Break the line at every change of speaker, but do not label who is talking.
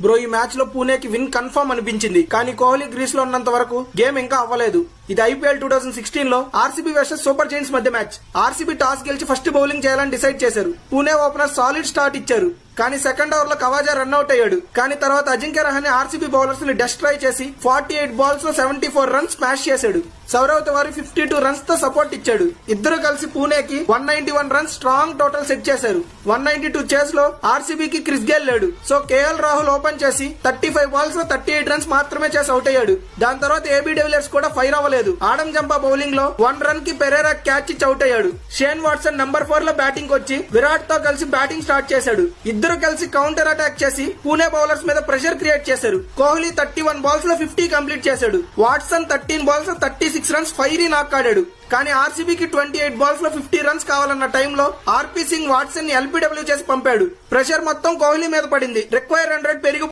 Bro ఈ match లో పూణేకి win confirm అనిపించింది, కానీ కోహ్లీ గ్రీస్ లో ఉన్నంత వరకు గేమ్ ఇంకా అవ్వలేదు. ఇది ఐపీఎల్ 2016 లో ఆర్సీబీ వర్సెస్ సూపర్ జైంట్స్ మధ్య మ్యాచ్. ఆర్సీబీ టాస్ గెలిచి ఫస్ట్ బౌలింగ్ చేయాలని డిసైడ్ చేశారు. పూణే ఓపెనర్ సాలిడ్ స్టార్ట్ ఇచ్చారు, కానీ సెకండ్ ఓవర్ లో కవాజా రన్అట్ అయ్యాడు. కానీ తర్వాత అజింక్య రహానే ఆర్సీబీ బౌలర్స్ ని డెస్ట్రాయ్ చేసి 48 బాల్స్ లో 74 రన్స్ స్మాష్ చేశాడు. సౌరవ్ తివారీ 52 రన్స్ తో సపోర్ట్ ఇచ్చాడు. ఇద్దరు కలిసి పూణేకి 191 రన్స్ స్ట్రాంగ్ టోటల్ సెట్ చేశారు. 192 చేస్ లో ఆర్సీబీకి క్రిస్ గేల్ లేడు, సో కేఎల్ రాహుల్ ఓపెన్ చేసి 35 బాల్స్ లో 38 రన్స్ మాత్రమే చేసి అవుట్ అయ్యాడు. దాని తర్వాత ఏబీ డివిలియర్స్ కూడా ఫైర్ అవ్వలేదు. ఆడమ్ జంపా బౌలింగ్ లో 1 రన్ కి పెరేరా క్యాచ్ ఇచ్చి అవుట్ అయ్యాడు. షేన్ వాట్సన్ నంబర్ 4 లో బ్యాటింగ్ వచ్చి విరాట్ తో కలిసి బ్యాటింగ్ స్టార్ట్ చేశాడు. ఇద్దరు కలిసి కౌంటర్ అటాక్ చేసి పూణే బౌలర్స్ మీద ప్రెషర్ క్రియేట్ చేశారు. కోహ్లీ 31 బాల్స్ లో 50 కంప్లీట్ చేశాడు. వాట్సన్ 13 బాల్స్ లో 36 రన్స్ ఫైరీ నాక్ ఆడాడు. కానీ ఆర్సీబీకి 28 బాల్స్ లో 50 రన్స్ కావాలన్న టైంలో ఆర్పీ సింగ్ వాట్సన్ ని ఎల్బీడబ్ల్యూ చేసి పంపాడు. ప్రెషర్ మొత్తం కోహ్లీ మీద పడింది. రిక్వైర్ రన్ రేట్ పెరిగి